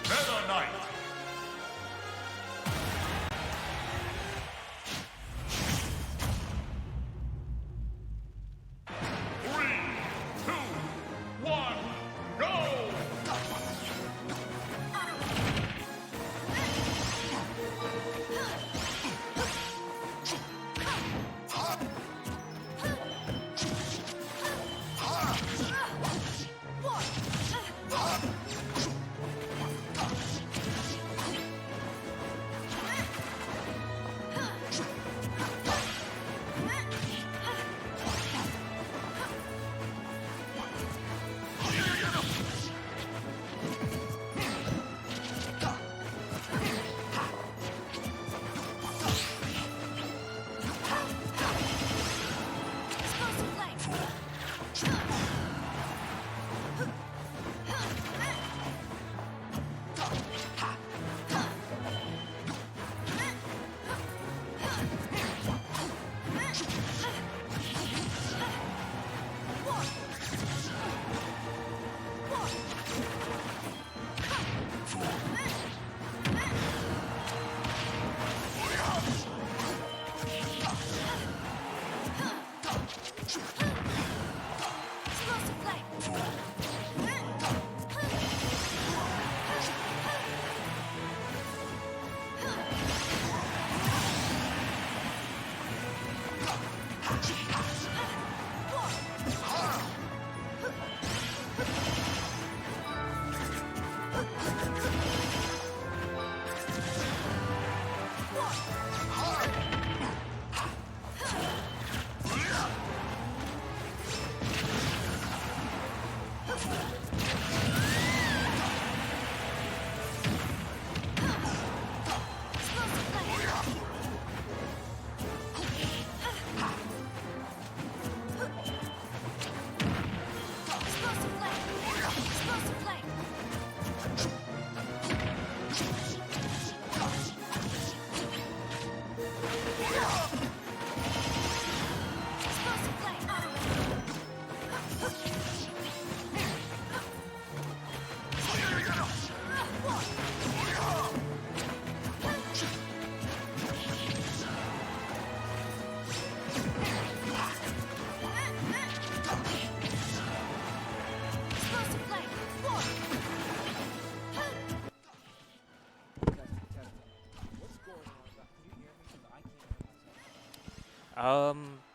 Meta Knight. Three, two, one, go!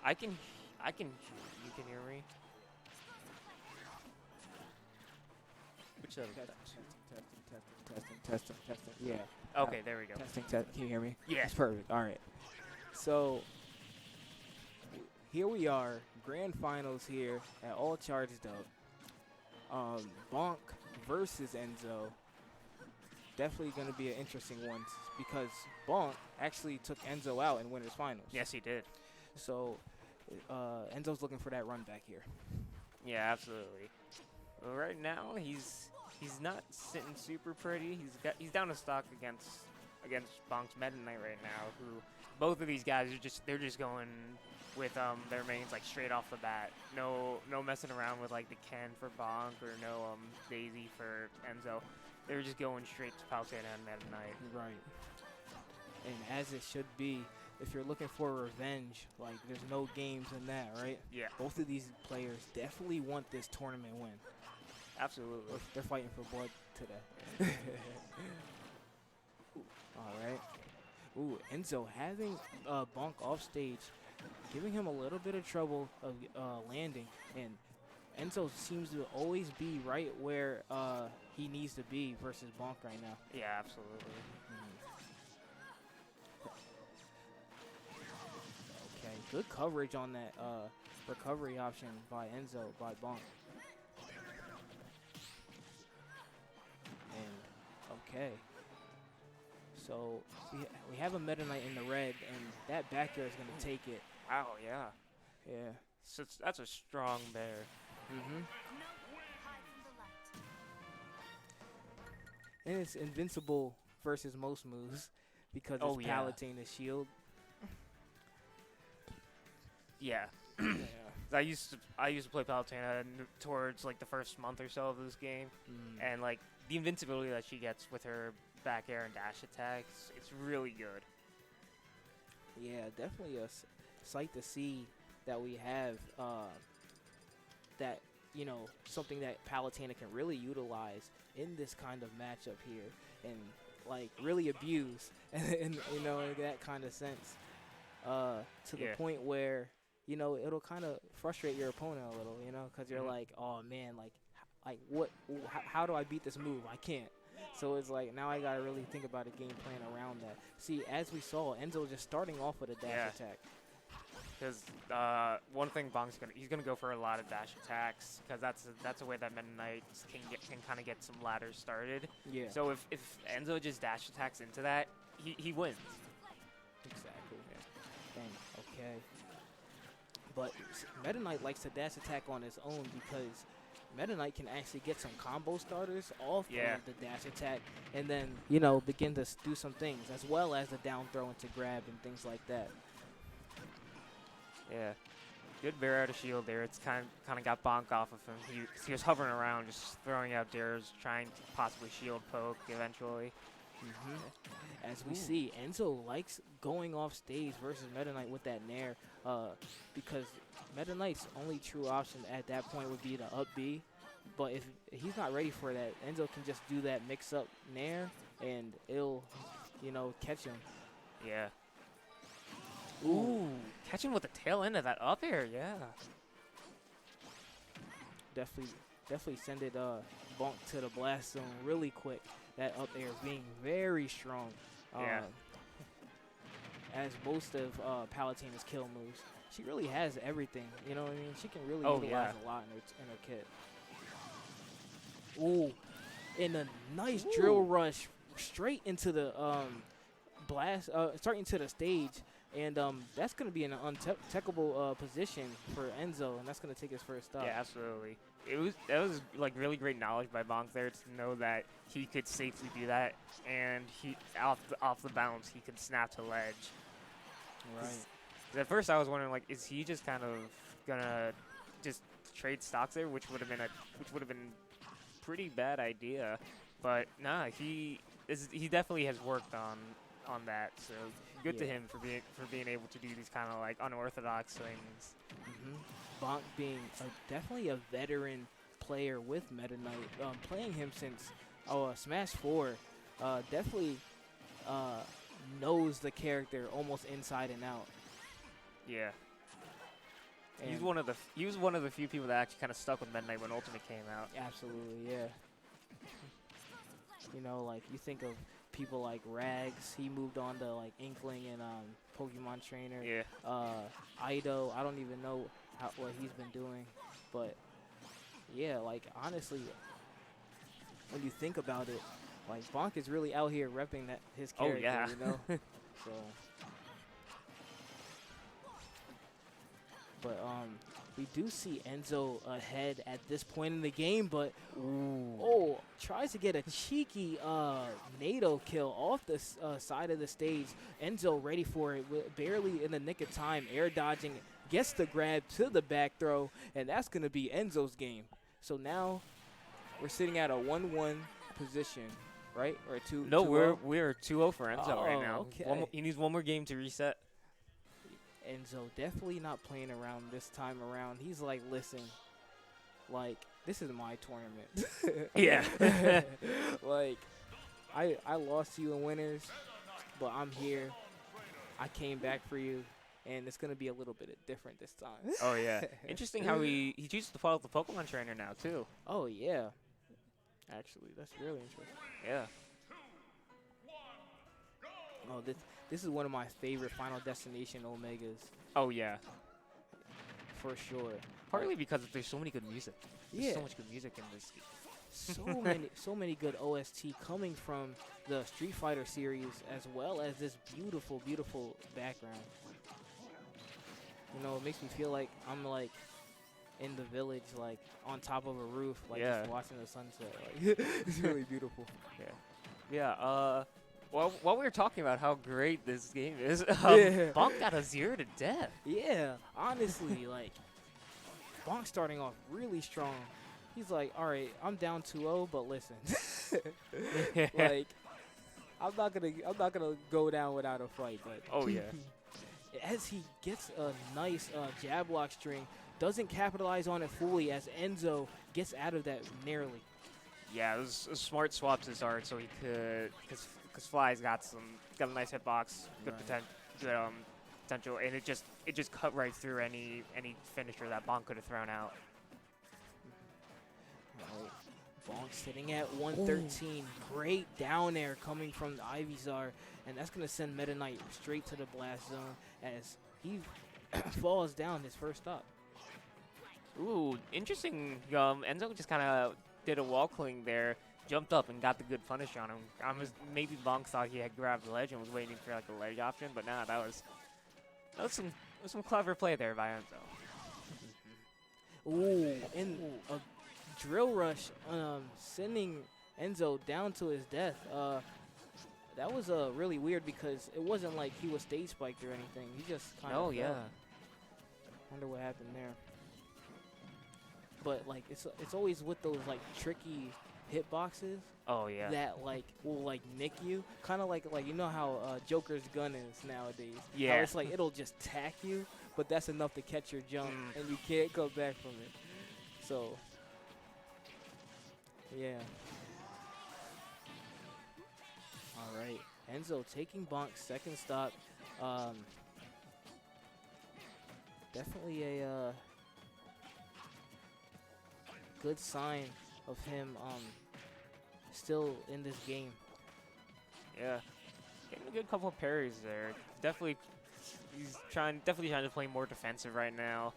I can, you can hear me. Which other? Testing. Yeah. Okay, there we go. Testing. Can you hear me? Yeah. That's perfect. All right. So here we are, grand finals here at All Charged Up. Bonk versus Enzo. Definitely going to be an interesting one because Bonk actually took Enzo out in winners finals. Yes, he did. So Enzo's looking for that run back here. Yeah, absolutely. Well, right now he's not sitting super pretty. He's down to stock against Bonk's Meta Knight right now. Who both of these guys are just going with their mains like straight off the bat. No messing around with like the Ken for Bonk or no Daisy for Enzo. They're just going straight to Palutena and Meta Knight. Right. And as it should be, if you're looking for revenge, like there's no games in that, right? Yeah. Both of these players definitely want this tournament win. Absolutely. They're fighting for blood today. All right. Ooh, Enzo having Bonk off stage, giving him a little bit of trouble of landing, and Enzo seems to always be right where he needs to be versus Bonk right now. Yeah, absolutely. Okay, good coverage on that recovery option by Enzo, by Bonk. And, okay. So, we have a Meta Knight in the red, and that back air is going to take it. Wow, yeah. Yeah. So that's a strong bear. Mm-hmm. And it's invincible versus most moves because it's Palutena's shield. Yeah. Yeah. I used to play Palutena towards like the first month or so of this game, and like the invincibility that she gets with her back air and dash attacks, it's really good. Yeah, definitely a sight to see that we have that, you know, something that Palutena can really utilize in this kind of matchup here and, like, really abuse and you know, in that kind of sense to the point where, you know, it'll kind of frustrate your opponent a little, you know, because you're like, oh, man, like what, how do I beat this move? I can't. So it's like now I got to really think about a game plan around that. See, as we saw, Enzo just starting off with a dash attack. Because one thing Bonk's he's gonna go for a lot of dash attacks because that's a way that Meta Knights can kind of get some ladders started. Yeah. So if Enzo just dash attacks into that, he wins. Exactly. Yeah. Dang. Okay. But Meta Knight likes to dash attack on his own because Meta Knight can actually get some combo starters off of the dash attack and then, you know, begin to do some things as well as the down throw into grab and things like that. Yeah, good bear out of shield there. It's kind of got Bonk off of him. He was hovering around, just throwing out dares, trying to possibly shield poke eventually. As we see, Enzo likes going off stage versus Meta Knight with that nair because Meta Knight's only true option at that point would be the up B. But if he's not ready for that, Enzo can just do that mix-up nair and it'll, you know, catch him. Yeah. Ooh, catching with the tail end of that up air, yeah. Definitely send it Bonk to the blast zone really quick. That up air being very strong. As most of Palutena's kill moves. She really has everything, you know what I mean? She can really utilize a lot in her kit. Ooh, and a nice drill rush straight into the blast, straight into the stage. And that's going to be an untechable position for Enzo, and that's going to take his first stop. Yeah, absolutely. That was like really great knowledge by Bonk there to know that he could safely do that, and he off the bounce he could snap to ledge. Right. At first I was wondering, like, is he just kind of gonna just trade stocks there, which would have been pretty bad idea, but nah, he definitely has worked on that. So good to him for being able to do these kind of like unorthodox things. Bonk being definitely a veteran player with Meta Knight, playing him since Smash 4, definitely knows the character almost inside and out. Yeah. And he was one of the few people that actually kind of stuck with Meta Knight when Ultimate came out. Absolutely, yeah. You know, like you think of people like Rags, he moved on to like Inkling and Pokemon Trainer. Yeah. Ido, I don't even know what he's been doing, but yeah, like honestly, when you think about it, like Bonk is really out here repping his character, you know. So, but we do see Enzo ahead at this point in the game, but tries to get a cheeky NATO kill off the side of the stage. Enzo ready for it, barely in the nick of time, air dodging, gets the grab to the back throw, and that's going to be Enzo's game. So now we're sitting at a 1-1 position, right? Or 2-0? No, we're 2-0 for Enzo right now. Okay. He needs one more game to reset. Enzo definitely not playing around this time around. He's like, listen, like, this is my tournament. Yeah. Like, I lost to you in winners, but I'm here. I came back for you, and it's going to be a little bit different this time. Oh, yeah. Interesting how he chooses to follow the Pokemon Trainer now, too. Oh, yeah. Actually, that's really interesting. Yeah. Oh, this is one of my favorite Final Destination Omegas. Oh, yeah. For sure. Partly because there's so many good music. There's so much good music in this. So many good OST coming from the Street Fighter series, as well as this beautiful, beautiful background. You know, it makes me feel like I'm like in the village, like on top of a roof, like just watching the sunset. Like, it's really beautiful. Yeah. Well, while we were talking about how great this game is, Bonk got a 0 to death. Yeah, honestly, like, Bonk starting off really strong. He's like, all right, I'm down 2-0, but listen. Like, I'm not gonna go down without a fight, but Oh yeah. as he gets a nice jab block string, doesn't capitalize on it fully as Enzo gets out of that narrowly. Yeah, it was a smart swap to start so he could, because Fly's got a nice hitbox, good Right. potential, and it just cut right through any finisher that Bonk could have thrown out. Right. Bonk sitting at 113. Great down air coming from the IluZ, and that's going to send Meta Knight straight to the blast zone as he falls down his first stop. Ooh, interesting. Enzo just kind of did a wall cling there, jumped up and got the good punish on him. Maybe Bonk thought he had grabbed the ledge and was waiting for like a ledge option, but nah, that was some clever play there by Enzo. Ooh, and a drill rush sending Enzo down to his death. That was really weird because it wasn't like he was stage spiked or anything. He just kind of Oh yeah. Wonder what happened there. But like it's always with those like tricky hitboxes Oh yeah. that like will like nick you, kind of like you know how Joker's gun is nowadays. Yeah. How it's like it'll just tack you, but that's enough to catch your jump and you can't go back from it. So yeah. All right, Enzo taking Bonk's second stop. Definitely a good sign of him still in this game. Yeah, getting a good couple of parries there. He's definitely trying to play more defensive right now,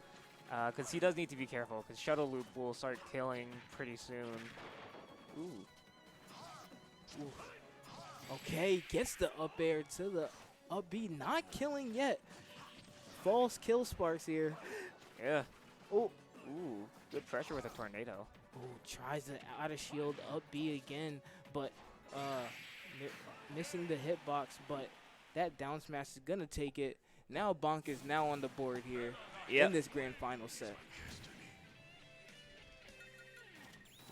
because he does need to be careful. Because shuttle loop will start killing pretty soon. Ooh. Okay, gets the up air to the up B, not killing yet. False kill sparks here. Yeah. Oh, Ooh, good pressure with a tornado. ooh, tries the out of shield up B again, but missing the hitbox. But that down smash is gonna take it. Now Bonk is now on the board here in this grand final set.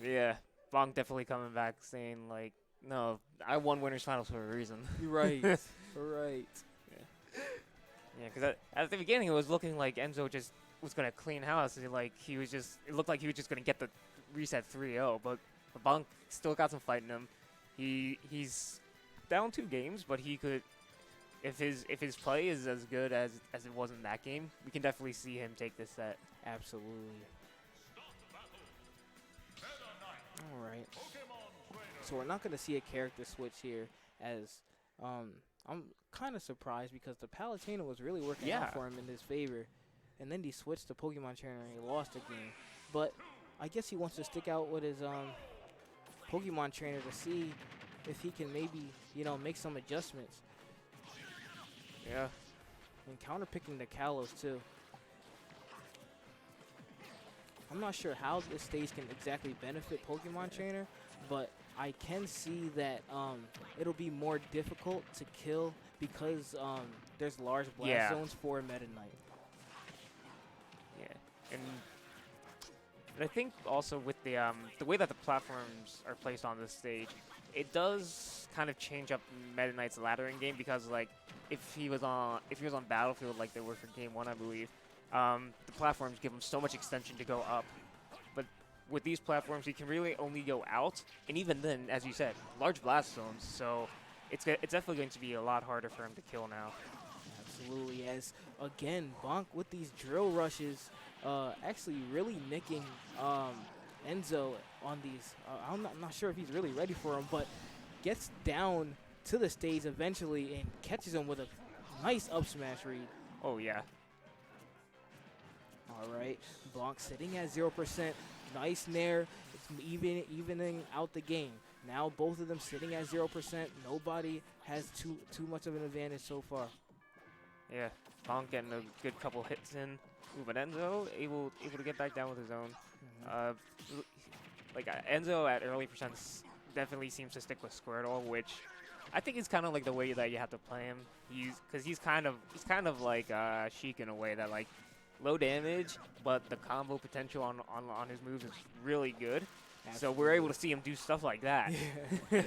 Yeah, Bonk definitely coming back saying like, no, I won winners finals for a reason. Right, right. Yeah, because at the beginning it was looking like Enzo just was gonna clean house. And like it looked like he was just gonna get the reset 3-0. But Bonk still got some fight in him. He's down 2 games, but he could, if his play is as good as it was in that game, we can definitely see him take this set. Absolutely. All right. So we're not going to see a character switch here, as I'm kind of surprised because the Palutena was really working out for him in his favor. And then he switched to Pokemon Trainer and he lost the game. But I guess he wants to stick out with his Pokemon Trainer to see if he can maybe, make some adjustments. Yeah. And counterpicking the Kalos too. I'm not sure how this stage can exactly benefit Pokemon Trainer, but I can see that it'll be more difficult to kill because there's large blast zones for Meta Knight. Yeah, and I think also with the way that the platforms are placed on this stage, it does kind of change up Meta Knight's laddering game because like if he was on Battlefield like they were for Game 1, I believe, the platforms give him so much extension to go up. But with these platforms, he can really only go out, and even then, as you said, large blast zones. So it's definitely going to be a lot harder for him to kill now. Absolutely, as again, Bonk with these drill rushes, actually really nicking Enzo on these. I'm not sure if he's really ready for him, but gets down to the stage eventually and catches him with a nice up smash read. Oh yeah. All right, Bonk sitting at 0%. Nice nair. It's evening out the game. Now both of them sitting at 0%. Nobody has too much of an advantage so far. Yeah, Bonk getting a good couple hits in. Ooh, but Enzo able to get back down with his own. Enzo at early percents definitely seems to stick with Squirtle, which I think is kind of like the way that you have to play him. He's kind of like Sheik in a way that like low damage, but the combo potential on his moves is really good. So we're able to see him do stuff like that. Yeah.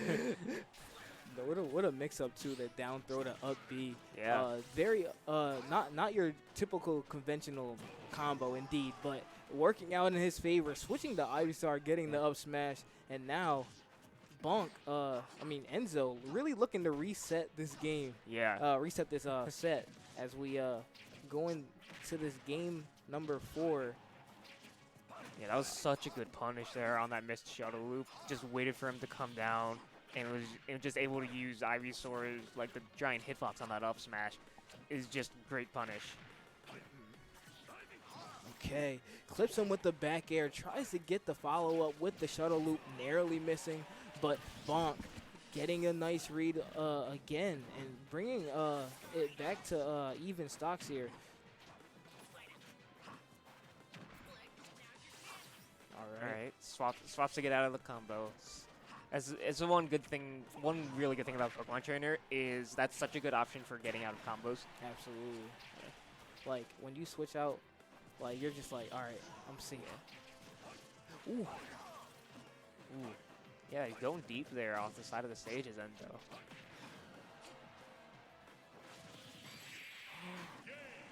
What a mix-up, too, that down throw to up B. Yeah. Very, not your typical conventional combo, indeed, but working out in his favor, switching to Ivysaur, getting the up smash, and now Bonk, Enzo, really looking to reset this game. Yeah. Reset this set as we go into this game number 4. Yeah, that was such a good punish there on that missed shuttle loop. Just waited for him to come down, and was just able to use Ivysaur's, like, the giant hitbox on that up smash. Is just great punish. Okay, clips him with the back air, tries to get the follow-up with the shuttle loop, narrowly missing, but Bonk getting a nice read again and bringing it back to even stocks here. All right, swaps to get out of the combo. As the one really good thing about Pokemon Trainer is that's such a good option for getting out of combos. Absolutely. Like, when you switch out, like, you're just like, all right, I'm seeing it. Ooh. Ooh. Yeah, he's going deep there off the side of the stage as Enzo.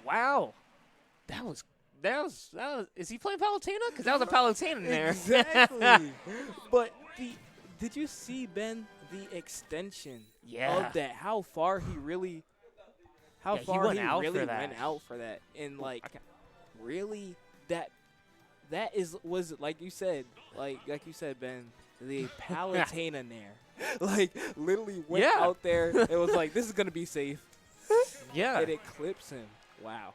Wow. That was, is he playing Palutena? Because that was a Palutena in there. Exactly. But did you see, Ben, the extension Yeah. of that? How far he really, how Yeah, he far went he out really for that. went out for that. And, like, really, that was, like you said, Ben, the Palutena Nair. Like, literally went Yeah. out there. It was like, this is going to be safe. Yeah. And it clips him. Wow.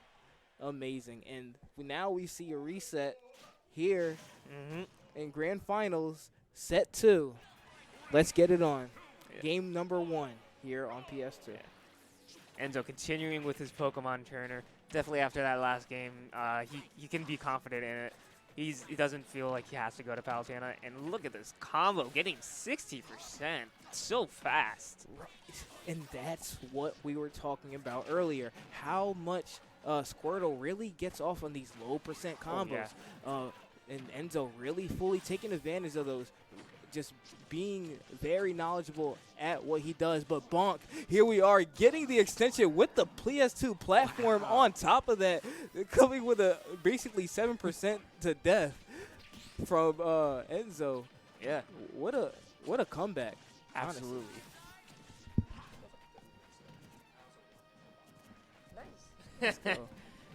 Amazing. And now we see a reset here in Grand Finals, set 2. Let's get it on. Yeah. Game number 1 here on PS2. Enzo continuing with his Pokemon Trainer. Definitely after that last game, he can be confident in it. He doesn't feel like he has to go to Palutena. And look at this combo, getting 60%. So fast. Right. And that's what we were talking about earlier. How much Squirtle really gets off on these low percent combos. And Enzo really fully taking advantage of those. Just being very knowledgeable at what he does. But Bonk, here we are getting the extension with the PS2 platform on top of that. Coming with a basically 7% to death from Enzo. Yeah. What a comeback. Absolutely. Let's go.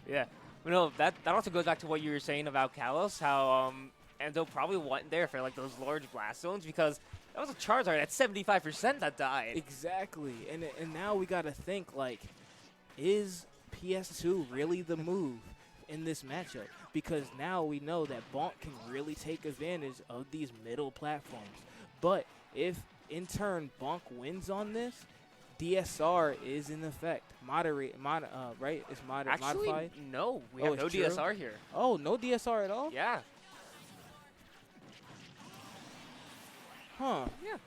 Yeah. No, that also goes back to what you were saying about Kalos, how Enzo probably went there for like those large blast zones because that was a Charizard at 75% that died. Exactly. And now we got to think, like, is PS2 really the move in this matchup? Because now we know that Bonk can really take advantage of these middle platforms. But if, in turn, Bonk wins on this, DSR is in effect. Right? It's Actually, modified? no. We Oh, have no it's true? DSR here. Oh, no DSR at all? Yeah. Huh. Yeah.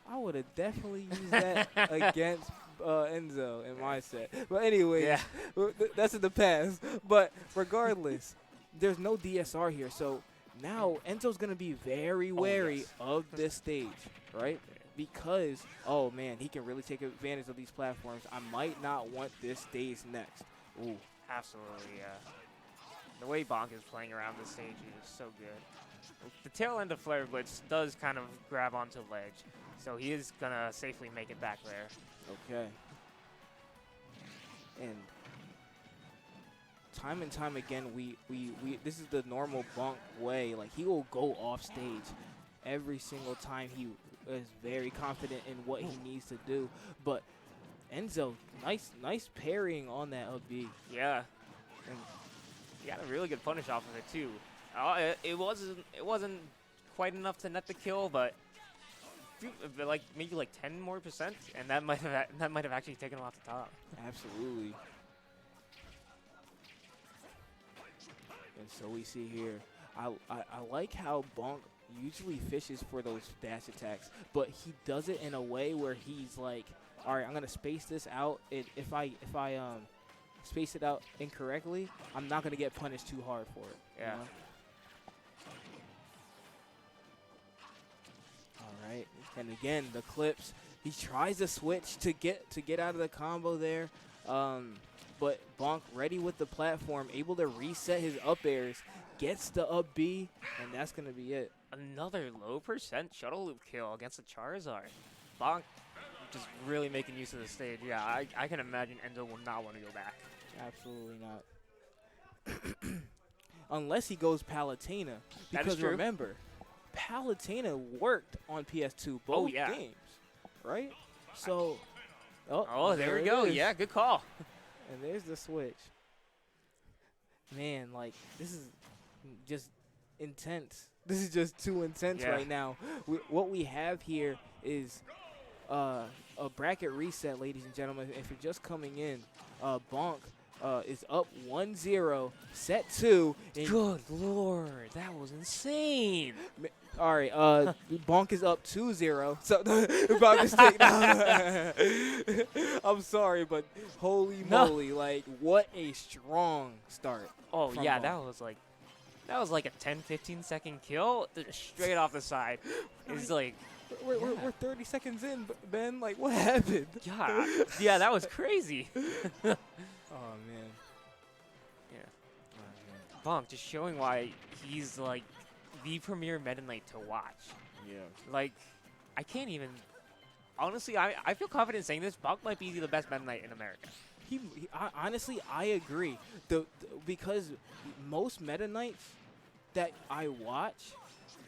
I would have definitely used that against Enzo in my set. But anyway, Yeah. that's in the past. But regardless, there's no DSR here. So now Enzo's going to be very wary of this stage, right? Because, oh, man, he can really take advantage of these platforms. I might not want this stage next. Ooh. Absolutely, yeah. The way Bonk is playing around this stage is so good. The tail end of Flare Blitz does kind of grab onto ledge, so he is going to safely make it back there. Okay. And time again, we this is the normal Bonk way. Like, he will go off stage every single time. He is very confident in what he needs to do. But Enzo, nice parrying on that up B. Yeah. And he got a really good punish off of it too. It wasn't quite enough to net the kill, but like maybe like 10% more, and that might have actually taken him off the top. Absolutely. And so we see here, I like how Bonk usually fishes for those dash attacks, but he does it in a way where he's like, all right, I'm gonna space this out. If I space it out incorrectly, I'm not gonna get punished too hard for it. Yeah. You know? And again, the clips. He tries to switch to get out of the combo there. But Bonk ready with the platform, able to reset his up airs, gets the up B, and that's going to be it. Another low percent shuttle loop kill against the Charizard. Bonk just really making use of the stage. Yeah, I can imagine Enzo will not want to go back. Absolutely not. Unless he goes Palutena. That is Because true. remember, Palutena worked on PS2 both yeah. games, right? So, Oh, there we it go. is. Yeah, good call. And there's the switch. Man, like, this is just intense. This is just too intense Yeah. right now. What we have here is a bracket reset, ladies and gentlemen. If you're just coming in, Bonk is up 1-0, set 2. And Good lord, that was insane. all right, Bonk is up 2-0. So, by mistake. I'm sorry, but holy moly, like, what a strong start. Oh from yeah, Bonk. that was like a 10-15 second kill straight off the side. It's like, We're 30 seconds in, Ben. Like, what happened? yeah, that was crazy. Oh, man. Yeah. Bonk just showing why he's like the premier Meta Knight to watch. Yeah. Like, I can't even. Honestly, I feel confident saying this. Bonk might be the best Meta Knight in America. Honestly, I agree. Because most Meta Knights that I watch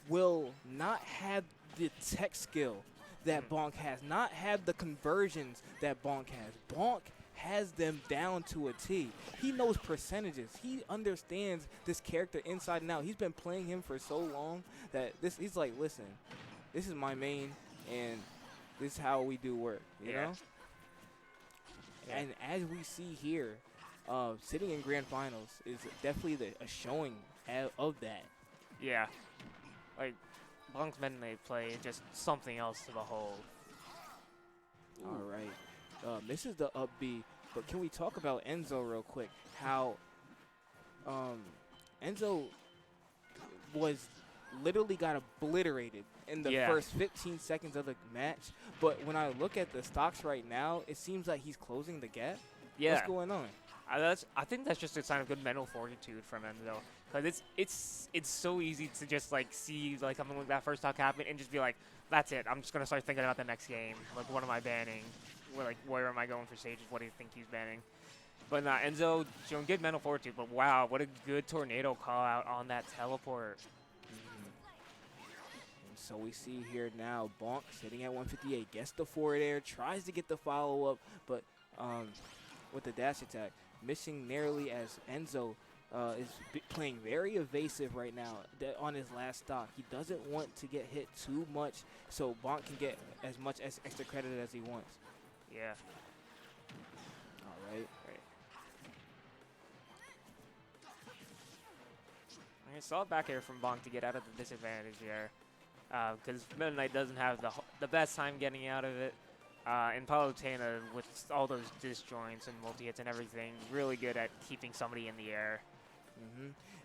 will not have the tech skill that Bonk has, not have the conversions that Bonk has. Bonk has them down to a T. He knows percentages. He understands this character inside and out. He's been playing him for so long that he's like, listen, this is my main, and this is how we do work, you know? Yeah. And as we see here, sitting in grand finals is definitely a showing of that. Yeah. Like, Bonk's Meta Knight play is just something else to behold. All right. Misses the up B, but can we talk about Enzo real quick? How Enzo was literally got obliterated in the first 15 seconds of the match. But when I look at the stocks right now, it seems like he's closing the gap. Yeah. What's going on? I think that's just a sign of good mental fortitude from Enzo. Because it's so easy to just like see like something like that first talk happen and just be like, that's it. I'm just gonna start thinking about the next game. Like, what am I banning? Where am I going for stages? What do you think he's banning? But nah, Enzo showing good mental fortitude. But wow, what a good tornado call out on that teleport. And so we see here now Bonk sitting at 158, gets the forward air, tries to get the follow up, but with the dash attack, missing narrowly as Enzo is playing very evasive right now on his last stock. He doesn't want to get hit too much so Bonk can get as much extra credit as he wants. Yeah. All right. I saw back air from Bonk to get out of the disadvantage there. Because Meta Knight doesn't have the best time getting out of it. And Palutena, with all those disjoints and multi-hits and everything, really good at keeping somebody in the air.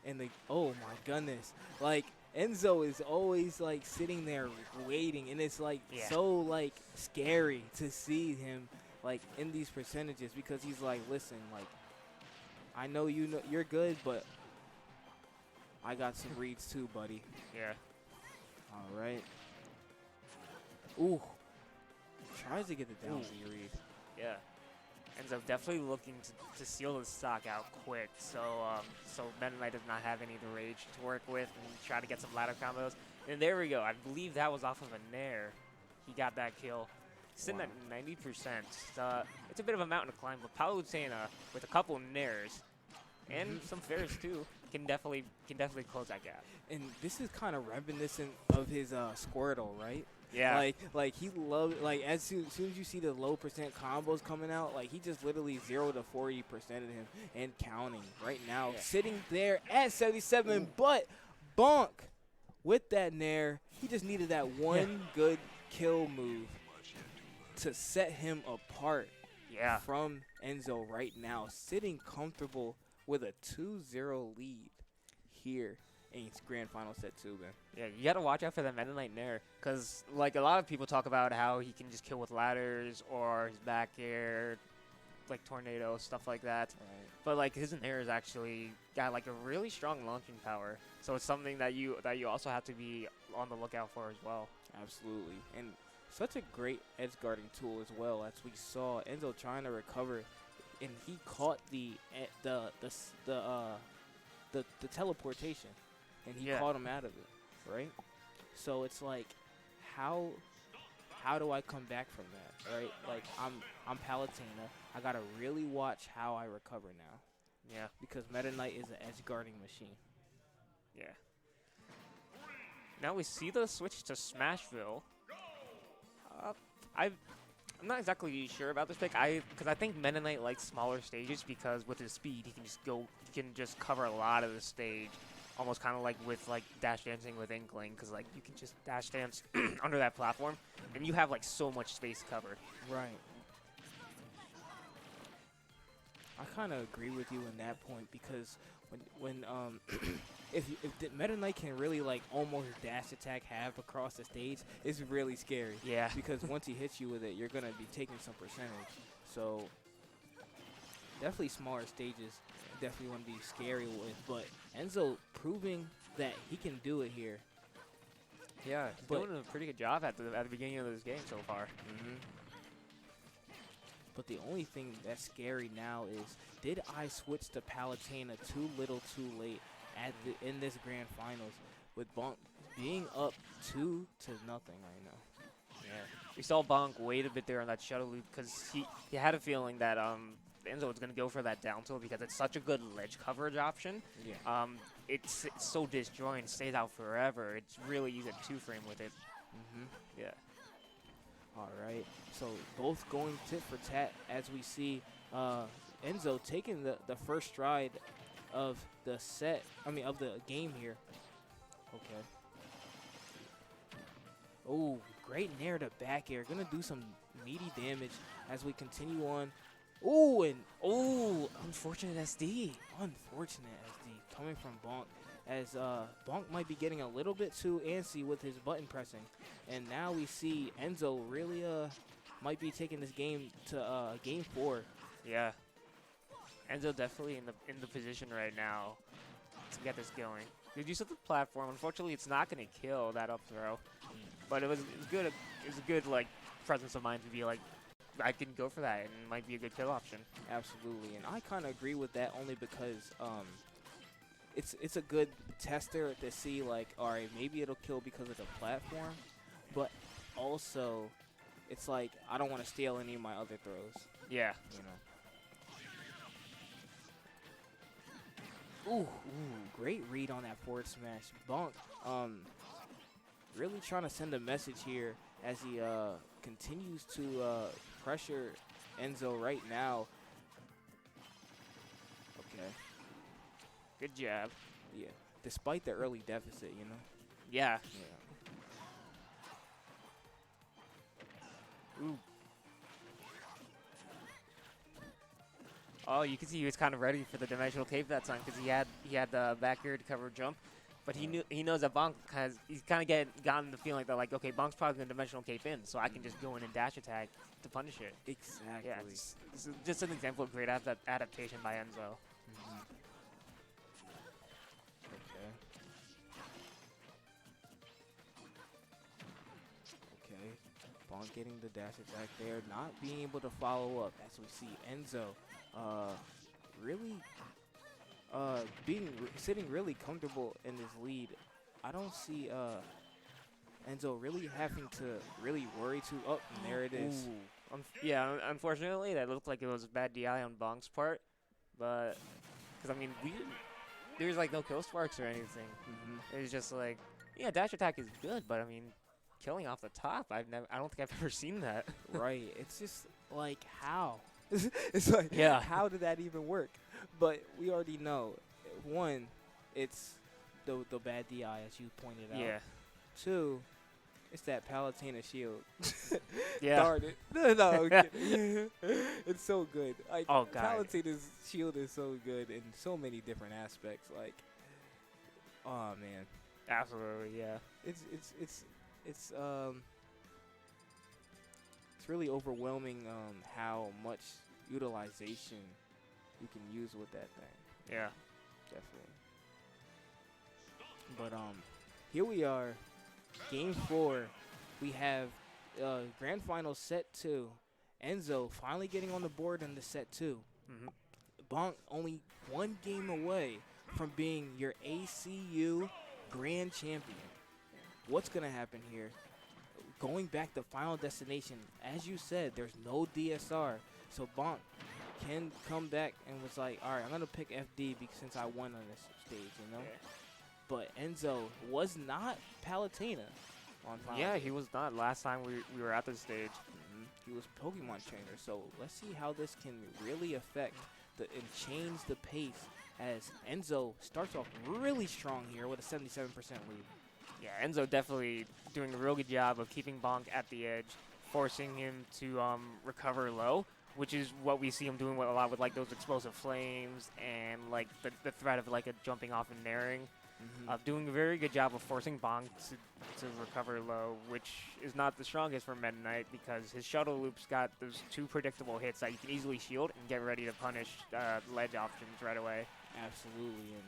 And oh my goodness, like Enzo is always like sitting there waiting, and it's like so like scary to see him like in these percentages because he's like, listen, like I know you're good, but I got some reads too, buddy. Yeah. All right. Ooh. Tries to get the down B read. Yeah. Enzo definitely looking to seal the stock out quick, so Meta Knight does not have any of the rage to work with and try to get some ladder combos. And there we go. I believe that was off of a nair. He got that kill. Sitting at 90%. It's a bit of a mountain to climb, but Palutena with a couple nairs and some fairs too can definitely close that gap. And this is kind of reminiscent of his Squirtle, right? Yeah. Like he loved, like as soon as you see the low percent combos coming out, like he just literally 0 to 40% of him and counting right now, sitting there at 77. But Bonk with that nair, he just needed that one good kill move to set him apart from Enzo right now, sitting comfortable with a 2-0 lead here. in grand final set 2, man. Yeah, you gotta watch out for that Meta Knight Nair, because like a lot of people talk about how he can just kill with ladders or his back air, like tornado stuff like that. Right. But like his Nair is actually got like a really strong launching power, so it's something that you also have to be on the lookout for as well. Absolutely. And such a great edge guarding tool as well, as we saw Enzo trying to recover, and he caught the teleportation, and he Yeah. caught him out of it, right? So it's like, how do I come back from that, right? Like I'm Palutena. I gotta really watch how I recover now, Yeah, because Meta Knight is an edge guarding machine. yeah. Now we see the switch to Smashville. I'm not exactly sure about this pick. Because I think Meta Knight likes smaller stages, because with his speed he can just cover a lot of the stage, almost kind of like with like dash dancing with Inkling, because like you can just dash dance under that platform, and you have like so much space covered. Right. I kind of agree with you in that point, because when if the Meta Knight can really like almost dash attack half across the stage, it's really scary. Yeah. Because once he hits you with it, you're gonna be taking some percentage. So definitely smaller stages, definitely want to be scary with. But Enzo proving that he can do it here. Yeah, he's But- doing a pretty good job at the beginning of this game so far. Mm-hmm. But the only thing that's scary now is, did I switch to Palutena too little too late in this grand finals, with Bonk being up 2-0 right now? Yeah. We saw Bonk wait a bit there on that shuttle loop, because he had a feeling that Enzo was going to go for that down tilt, because it's such a good ledge coverage option. Yeah. It's so disjoint, stays out forever. It's really easy to two-frame with it. Mm-hmm. Yeah. All right. So both going tit for tat, as we see Enzo taking the first stride of the set. Of the game here. Okay. Oh, great nair to back air. Gonna do some meaty damage as we continue on. Oh, and Unfortunate SD. unfortunate SD coming from Bonk, as Bonk might be getting a little bit too antsy with his button pressing. And now we see Enzo really might be taking this game to game 4. Yeah. Enzo definitely in the position right now to get this going. Good use of the platform. Unfortunately, it's not going to kill that up throw, but it was good. It was a good like presence of mind to be like, I can go for that, and it might be a good kill option. Absolutely, and I kind of agree with that, only because it's a good tester to see, like, all right, maybe it'll kill because of the platform, but also it's like I don't want to steal any of my other throws, Yeah. you know. Ooh, great read on that forward smash. Bonk really trying to send a message here as he continues to pressure Enzo right now. Okay. Good jab. Yeah. Despite the early deficit, you know. Yeah. Yeah. Ooh. Oh, you can see he was kind of ready for the dimensional cape that time, because he had the back air to cover jump, but he knows that Bonk he's kind of gotten the feeling that, like, okay, Bonk's probably gonna dimensional cape in, so I can just go in and dash attack to punish it. Exactly. Yeah, it's just an example of great adaptation by Enzo. Mhm. Okay. Okay. Bonk getting the dash attack there, not being able to follow up, as we see Enzo really sitting really comfortable in this lead. I don't see Enzo really having to really worry too. Oh, and there it is. Ooh. Yeah, unfortunately, that looked like it was a bad DI on Bonk's part, but because I mean there's like no kill sparks or anything. Mm-hmm. It was just like, yeah, dash attack is good, but I mean, killing off the top, I don't think I've ever seen that. Right. It's just like, how? It's like, Yeah. how did that even work? But we already know. One, it's the bad DI, as you pointed out. Yeah. Two, it's that Palutena shield. Yeah. Darn it. No, I'm kidding. It's so good. Like, Oh, God. Palutena's shield is so good in so many different aspects. Like, Oh man, Absolutely, yeah. it's really overwhelming how much utilization you can use with that thing. Yeah. Definitely. But here we are, game 4. We have grand final set 2. Enzo finally getting on the board in the set 2. Hmm. Bonk only one game away from being your ACU grand champion. What's gonna happen here? Going back to final destination, as you said, there's no DSR, so Bonk can come back and was like, all right, I'm gonna pick FD because since I won on this stage, you know. Yeah. But Enzo was not Palutena on final. Yeah, he was not last time we were at this stage. He was Pokemon trainer, so let's see how this can really affect and change the pace as Enzo starts off really strong here with a 77% lead. Yeah, Enzo definitely doing a real good job of keeping Bonk at the edge, forcing him to recover low, which is what we see him doing a lot with like those explosive flames and like the threat of like a jumping off and naring. Doing a very good job of forcing Bonk to recover low, which is not the strongest for Meta Knight because his shuttle loop's got those 2 predictable hits that you can easily shield and get ready to punish ledge options right away. Absolutely, and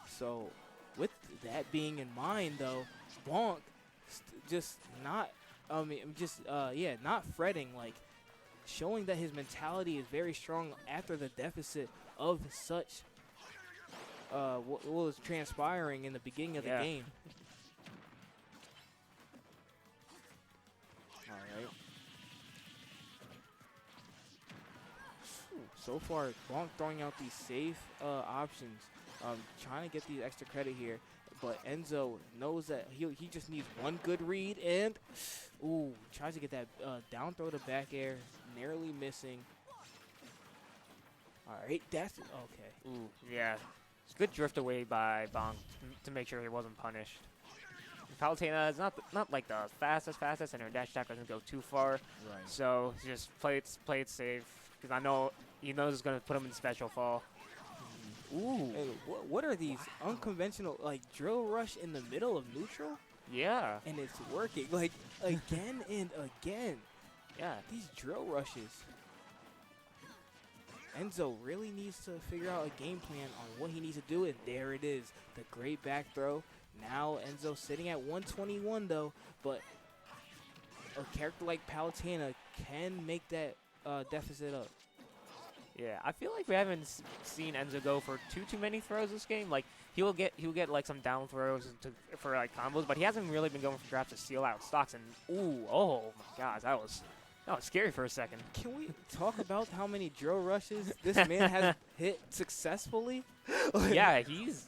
so with that being in mind, though, Bonk just not, not fretting, like showing that his mentality is very strong after the deficit of such. What was transpiring in the beginning of the game. All right. So far, Bonk throwing out these safe options, trying to get the extra credit here. But Enzo knows that he just needs one good read and, tries to get that down throw to back air, narrowly missing. All right, that's okay. Ooh, yeah. It's a good drift away by Bonk to make sure he wasn't punished. Palutena is not like the fastest, and her dash attack doesn't go too far. Right. So just play it safe because I know he knows it's gonna put him in special fall. Ooh. Hey, what are these unconventional, like, drill rush in the middle of neutral? Yeah. And it's working, like, again and again. Yeah. These drill rushes. Enzo really needs to figure out a game plan on what he needs to do, and there it is, the great back throw. Now Enzo sitting at 121, though, but a character like Palutena can make that deficit up. Yeah, I feel like we haven't seen Enzo go for too many throws this game. Like he'll get like some down throws for like combos, but he hasn't really been going for grabs to seal out stocks. And oh my gosh, that was scary for a second. Can we talk about how many drill rushes this man has hit successfully? Yeah, he's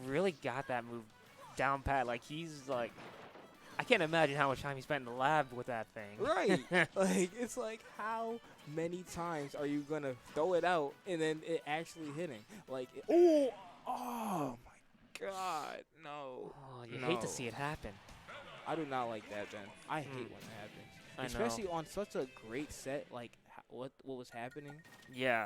really got that move down pat. Like he's like, I can't imagine how much time he spent in the lab with that thing. Right. Like, it's like, how many times are you going to throw it out and then it actually hitting? Like, oh my God, no. Oh, you hate to see it happen. I do not like that, Ben. I hate when it happens. I Especially on such a great set, like what was happening. Yeah.